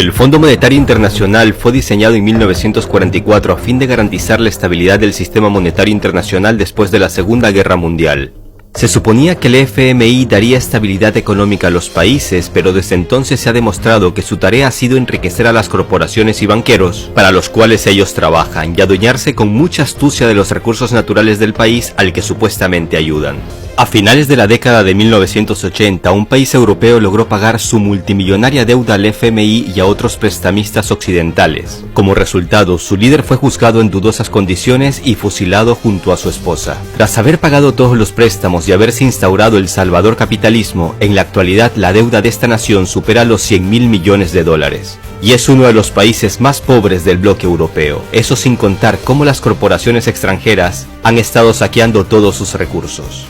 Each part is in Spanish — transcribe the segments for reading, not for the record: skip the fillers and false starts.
El Fondo Monetario Internacional fue diseñado en 1944 a fin de garantizar la estabilidad del sistema monetario internacional después de la Segunda Guerra Mundial. Se suponía que el FMI daría estabilidad económica a los países, pero desde entonces se ha demostrado que su tarea ha sido enriquecer a las corporaciones y banqueros, para los cuales ellos trabajan, y adueñarse con mucha astucia de los recursos naturales del país al que supuestamente ayudan. A finales de la década de 1980, un país europeo logró pagar su multimillonaria deuda al FMI y a otros prestamistas occidentales. Como resultado, su líder fue juzgado en dudosas condiciones y fusilado junto a su esposa. Tras haber pagado todos los préstamos y haberse instaurado el salvador capitalismo, en la actualidad la deuda de esta nación supera los 100.000 millones de dólares. Y es uno de los países más pobres del bloque europeo, eso sin contar cómo las corporaciones extranjeras han estado saqueando todos sus recursos.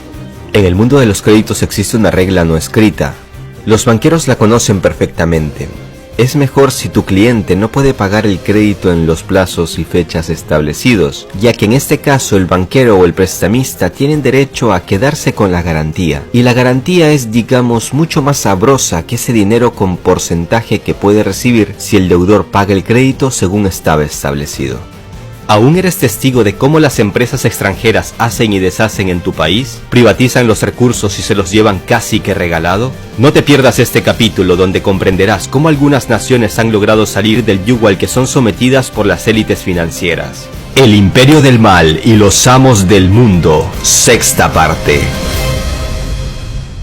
En el mundo de los créditos existe una regla no escrita. Los banqueros la conocen perfectamente. Es mejor si tu cliente no puede pagar el crédito en los plazos y fechas establecidos, ya que en este caso el banquero o el prestamista tienen derecho a quedarse con la garantía. Y la garantía es, digamos, mucho más sabrosa que ese dinero con porcentaje que puede recibir si el deudor paga el crédito según estaba establecido. ¿Aún eres testigo de cómo las empresas extranjeras hacen y deshacen en tu país? ¿Privatizan los recursos y se los llevan casi que regalado? No te pierdas este capítulo donde comprenderás cómo algunas naciones han logrado salir del yugo al que son sometidas por las élites financieras. El Imperio del Mal y los amos del mundo, sexta parte.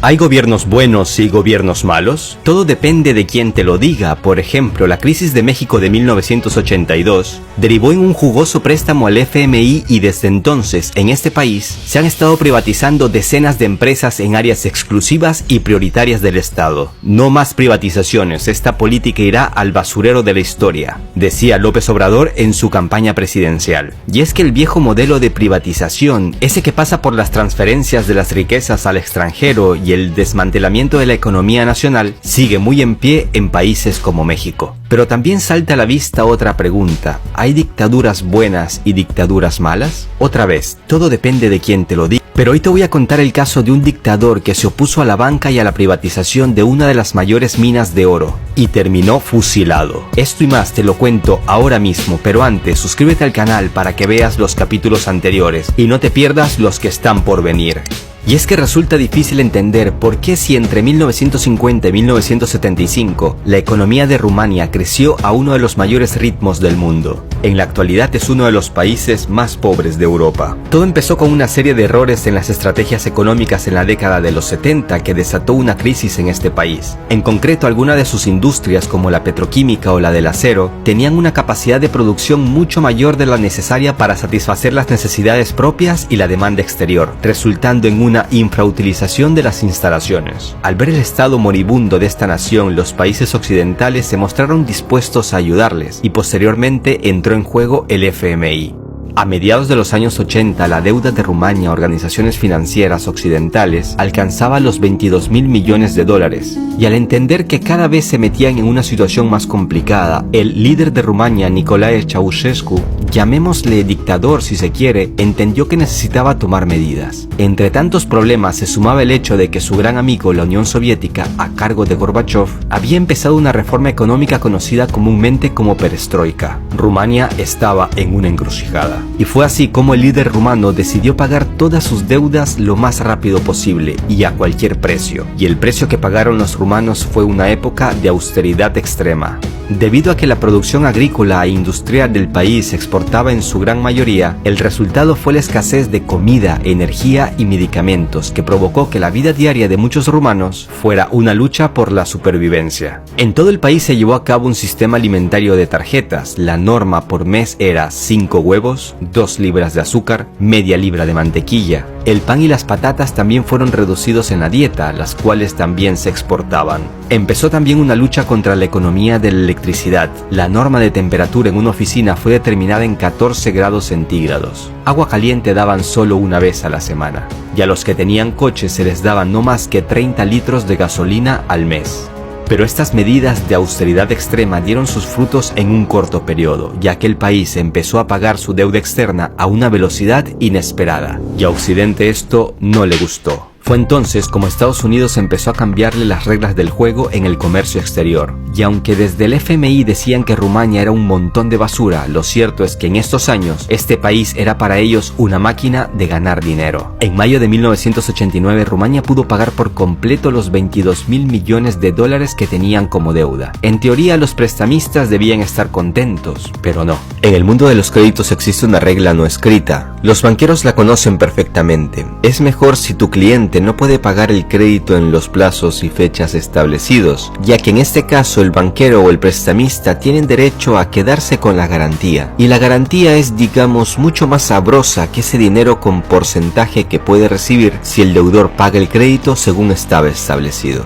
¿Hay gobiernos buenos y gobiernos malos? Todo depende de quien te lo diga. Por ejemplo, la crisis de México de 1982 derivó en un jugoso préstamo al FMI y desde entonces, en este país, se han estado privatizando decenas de empresas en áreas exclusivas y prioritarias del Estado. No más privatizaciones, esta política irá al basurero de la historia, decía López Obrador en su campaña presidencial. Y es que el viejo modelo de privatización, ese que pasa por las transferencias de las riquezas al extranjero y el desmantelamiento de la economía nacional, sigue muy en pie en países como México. Pero también salta a la vista otra pregunta: ¿hay dictaduras buenas y dictaduras malas? Otra vez, todo depende de quién te lo diga. Pero hoy te voy a contar el caso de un dictador que se opuso a la banca y a la privatización de una de las mayores minas de oro y terminó fusilado. Esto y más te lo cuento ahora mismo, pero antes suscríbete al canal para que veas los capítulos anteriores y no te pierdas los que están por venir. Y es que resulta difícil entender por qué si entre 1950 y 1975 la economía de Rumania creció a uno de los mayores ritmos del mundo, en la actualidad es uno de los países más pobres de Europa. Todo empezó con una serie de errores en las estrategias económicas en la década de los 70 que desató una crisis en este país. En concreto, algunas de sus industrias como la petroquímica o la del acero tenían una capacidad de producción mucho mayor de la necesaria para satisfacer las necesidades propias y la demanda exterior, resultando en una infrautilización de las instalaciones. Al ver el estado moribundo de esta nación, los países occidentales se mostraron dispuestos a ayudarles y posteriormente entró en juego el FMI. A mediados de los años 80, la deuda de Rumania a organizaciones financieras occidentales alcanzaba los 22.000 millones de dólares, y al entender que cada vez se metían en una situación más complicada, el líder de Rumania, Nicolae Ceausescu, llamémosle dictador si se quiere, entendió que necesitaba tomar medidas. Entre tantos problemas se sumaba el hecho de que su gran amigo, la Unión Soviética, a cargo de Gorbachev, había empezado una reforma económica conocida comúnmente como perestroika. Rumania estaba en una encrucijada. Y fue así como el líder rumano decidió pagar todas sus deudas lo más rápido posible y a cualquier precio. Y el precio que pagaron los rumanos fue una época de austeridad extrema. Debido a que la producción agrícola e industrial del país se exportaba en su gran mayoría, el resultado fue la escasez de comida, energía y medicamentos que provocó que la vida diaria de muchos rumanos fuera una lucha por la supervivencia. En todo el país se llevó a cabo un sistema alimentario de tarjetas. La norma por mes era 5 huevos, 2 libras de azúcar, media libra de mantequilla. El pan y las patatas también fueron reducidos en la dieta, las cuales también se exportaban. Empezó también una lucha contra la economía de la electricidad. La norma de temperatura en una oficina fue determinada en 14 grados centígrados. Agua caliente daban solo una vez a la semana. Y a los que tenían coches se les daban no más que 30 litros de gasolina al mes. Pero estas medidas de austeridad extrema dieron sus frutos en un corto periodo, ya que el país empezó a pagar su deuda externa a una velocidad inesperada, y a Occidente esto no le gustó. Fue entonces como Estados Unidos empezó a cambiarle las reglas del juego en el comercio exterior. Y aunque desde el FMI decían que Rumania era un montón de basura, lo cierto es que en estos años este país era para ellos una máquina de ganar dinero. En mayo de 1989 Rumania pudo pagar por completo los 22.000 millones de dólares que tenían como deuda. En teoría los prestamistas debían estar contentos, pero no. En el mundo de los créditos existe una regla no escrita. Los banqueros la conocen perfectamente. Es mejor si tu cliente no puede pagar el crédito en los plazos y fechas establecidos, ya que en este caso el banquero o el prestamista tienen derecho a quedarse con la garantía. Y la garantía es, digamos, mucho más sabrosa que ese dinero con porcentaje que puede recibir si el deudor paga el crédito según estaba establecido.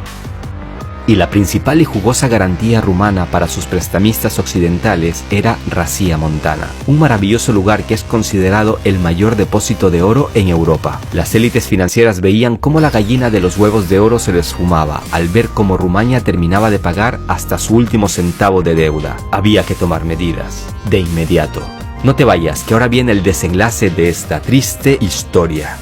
Y la principal y jugosa garantía rumana para sus prestamistas occidentales era Rasía Montana, un maravilloso lugar que es considerado el mayor depósito de oro en Europa. Las élites financieras veían cómo la gallina de los huevos de oro se les fumaba al ver cómo Rumania terminaba de pagar hasta su último centavo de deuda. Había que tomar medidas, de inmediato. No te vayas, que ahora viene el desenlace de esta triste historia.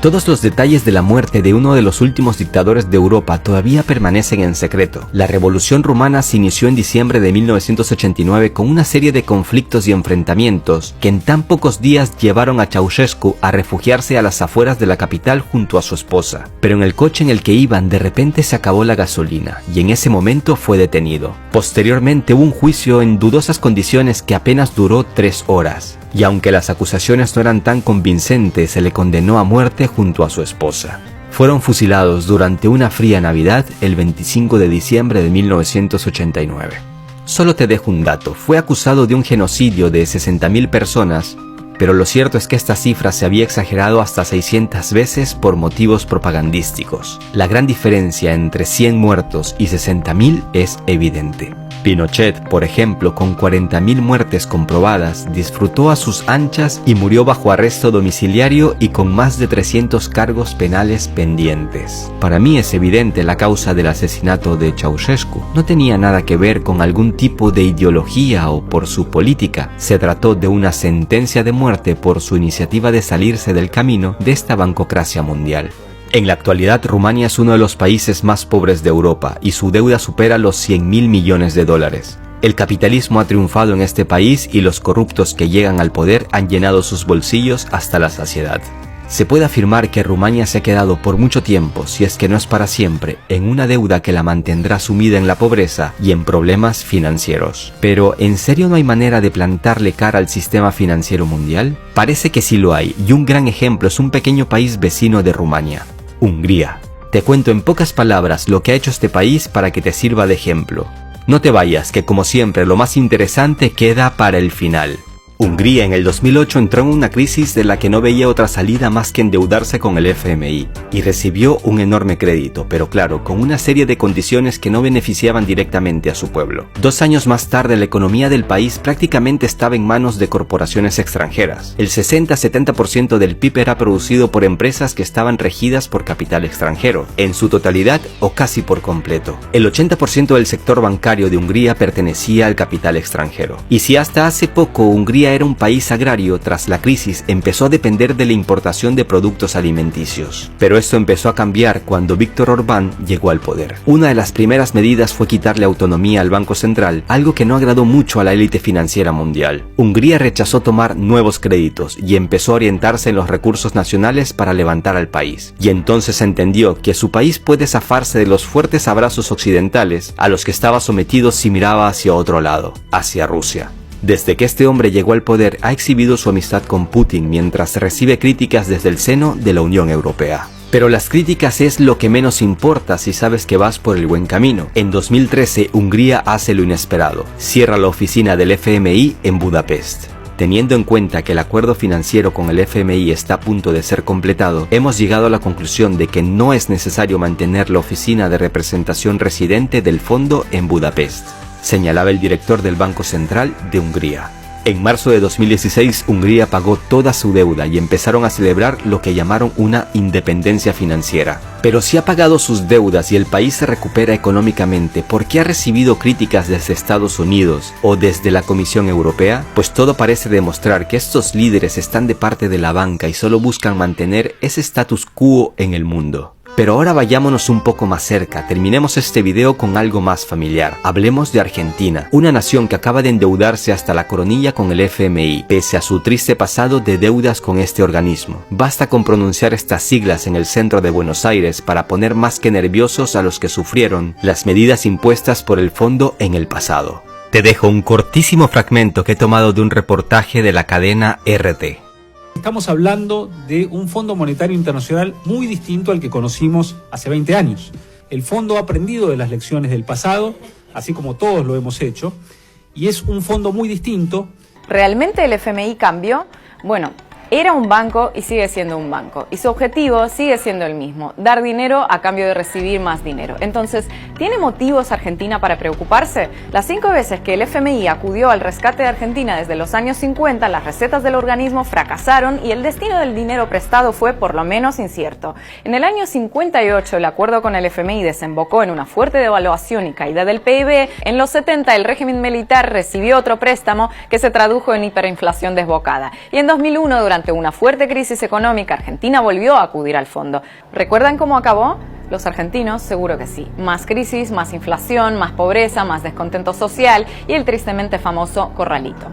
Todos los detalles de la muerte de uno de los últimos dictadores de Europa todavía permanecen en secreto. La revolución rumana se inició en diciembre de 1989 con una serie de conflictos y enfrentamientos que en tan pocos días llevaron a Ceausescu a refugiarse a las afueras de la capital junto a su esposa. Pero en el coche en el que iban de repente se acabó la gasolina y en ese momento fue detenido. Posteriormente hubo un juicio en dudosas condiciones que apenas duró 3 horas. Y aunque las acusaciones no eran tan convincentes, se le condenó a muerte junto a su esposa. Fueron fusilados durante una fría Navidad el 25 de diciembre de 1989. Solo te dejo un dato, fue acusado de un genocidio de 60.000 personas, pero lo cierto es que esta cifra se había exagerado hasta 600 veces por motivos propagandísticos. La gran diferencia entre 100 muertos y 60.000 es evidente. Pinochet, por ejemplo, con 40.000 muertes comprobadas, disfrutó a sus anchas y murió bajo arresto domiciliario y con más de 300 cargos penales pendientes. Para mí es evidente la causa del asesinato de Ceausescu. No tenía nada que ver con algún tipo de ideología o por su política. Se trató de una sentencia de muerte por su iniciativa de salirse del camino de esta bancocracia mundial. En la actualidad, Rumania es uno de los países más pobres de Europa y su deuda supera los 100.000 millones de dólares. El capitalismo ha triunfado en este país y los corruptos que llegan al poder han llenado sus bolsillos hasta la saciedad. Se puede afirmar que Rumania se ha quedado por mucho tiempo, si es que no es para siempre, en una deuda que la mantendrá sumida en la pobreza y en problemas financieros. Pero, ¿en serio no hay manera de plantarle cara al sistema financiero mundial? Parece que sí lo hay, y un gran ejemplo es un pequeño país vecino de Rumania, Hungría. Te cuento en pocas palabras lo que ha hecho este país para que te sirva de ejemplo. No te vayas, que como siempre lo más interesante queda para el final. Hungría en el 2008 entró en una crisis de la que no veía otra salida más que endeudarse con el FMI y recibió un enorme crédito, pero claro, con una serie de condiciones que no beneficiaban directamente a su pueblo. 2 años más tarde la economía del país prácticamente estaba en manos de corporaciones extranjeras. El 60-70% del PIB era producido por empresas que estaban regidas por capital extranjero, en su totalidad o casi por completo. El 80% del sector bancario de Hungría pertenecía al capital extranjero. Y si hasta hace poco Hungría era un país agrario, tras la crisis empezó a depender de la importación de productos alimenticios. Pero esto empezó a cambiar cuando Viktor Orbán llegó al poder. Una de las primeras medidas fue quitarle autonomía al Banco Central, algo que no agradó mucho a la élite financiera mundial. Hungría rechazó tomar nuevos créditos y empezó a orientarse en los recursos nacionales para levantar al país. Y entonces entendió que su país puede zafarse de los fuertes abrazos occidentales a los que estaba sometido si miraba hacia otro lado, hacia Rusia. Desde que este hombre llegó al poder ha exhibido su amistad con Putin mientras recibe críticas desde el seno de la Unión Europea. Pero las críticas es lo que menos importa si sabes que vas por el buen camino. En 2013 Hungría hace lo inesperado, cierra la oficina del FMI en Budapest. Teniendo en cuenta que el acuerdo financiero con el FMI está a punto de ser completado, hemos llegado a la conclusión de que no es necesario mantener la oficina de representación residente del fondo en Budapest, señalaba el director del Banco Central de Hungría. En marzo de 2016, Hungría pagó toda su deuda y empezaron a celebrar lo que llamaron una independencia financiera. Pero si ha pagado sus deudas y el país se recupera económicamente, ¿por qué ha recibido críticas desde Estados Unidos o desde la Comisión Europea? Pues todo parece demostrar que estos líderes están de parte de la banca y solo buscan mantener ese status quo en el mundo. Pero ahora vayámonos un poco más cerca, terminemos este video con algo más familiar. Hablemos de Argentina, una nación que acaba de endeudarse hasta la coronilla con el FMI, pese a su triste pasado de deudas con este organismo. Basta con pronunciar estas siglas en el centro de Buenos Aires para poner más que nerviosos a los que sufrieron las medidas impuestas por el fondo en el pasado. Te dejo un cortísimo fragmento que he tomado de un reportaje de la cadena RT. Estamos hablando de un Fondo Monetario Internacional muy distinto al que conocimos hace 20 años. El fondo ha aprendido de las lecciones del pasado, así como todos lo hemos hecho, y es un fondo muy distinto. ¿Realmente el FMI cambió? Bueno, era un banco y sigue siendo un banco. Y su objetivo sigue siendo el mismo, dar dinero a cambio de recibir más dinero. Entonces, ¿tiene motivos Argentina para preocuparse? Las 5 veces que el FMI acudió al rescate de Argentina desde los años 50, las recetas del organismo fracasaron y el destino del dinero prestado fue por lo menos incierto. En el año 58, el acuerdo con el FMI desembocó en una fuerte devaluación y caída del PIB. En los 70, el régimen militar recibió otro préstamo que se tradujo en hiperinflación desbocada. Y en 2001, durante una fuerte crisis económica, Argentina volvió a acudir al fondo. ¿Recuerdan cómo acabó? Los argentinos seguro que sí. Más crisis, más inflación, más pobreza, más descontento social y el tristemente famoso corralito.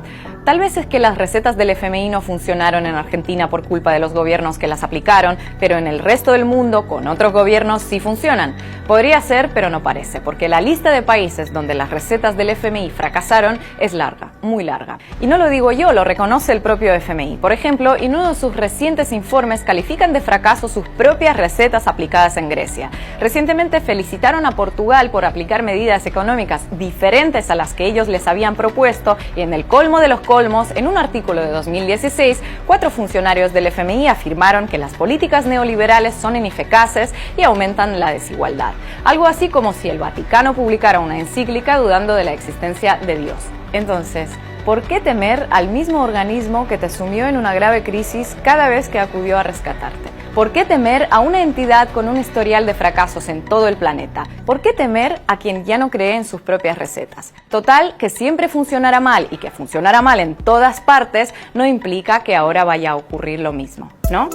Tal vez es que las recetas del FMI no funcionaron en Argentina por culpa de los gobiernos que las aplicaron, pero en el resto del mundo, con otros gobiernos, sí funcionan. Podría ser, pero no parece, porque la lista de países donde las recetas del FMI fracasaron es larga, muy larga. Y no lo digo yo, lo reconoce el propio FMI. Por ejemplo, en uno de sus recientes informes califican de fracaso sus propias recetas aplicadas en Grecia. Recientemente felicitaron a Portugal por aplicar medidas económicas diferentes a las que ellos les habían propuesto y en el colmo de los colmos, en un artículo de 2016, 4 funcionarios del FMI afirmaron que las políticas neoliberales son ineficaces y aumentan la desigualdad. Algo así como si el Vaticano publicara una encíclica dudando de la existencia de Dios. Entonces, ¿por qué temer al mismo organismo que te sumió en una grave crisis cada vez que acudió a rescatarte? ¿Por qué temer a una entidad con un historial de fracasos en todo el planeta? ¿Por qué temer a quien ya no cree en sus propias recetas? Total, que siempre funcionará mal y que funcionará mal en todas partes no implica que ahora vaya a ocurrir lo mismo, ¿no?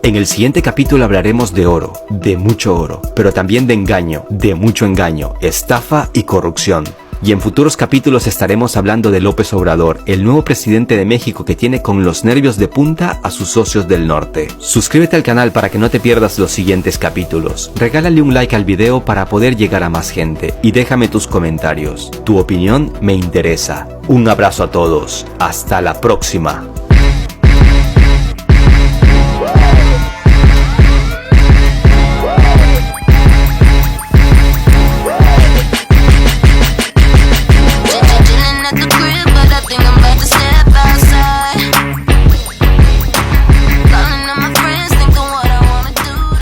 En el siguiente capítulo hablaremos de oro, de mucho oro, pero también de engaño, de mucho engaño, estafa y corrupción. Y en futuros capítulos estaremos hablando de López Obrador, el nuevo presidente de México que tiene con los nervios de punta a sus socios del norte. Suscríbete al canal para que no te pierdas los siguientes capítulos. Regálale un like al video para poder llegar a más gente y déjame tus comentarios. Tu opinión me interesa. Un abrazo a todos. Hasta la próxima.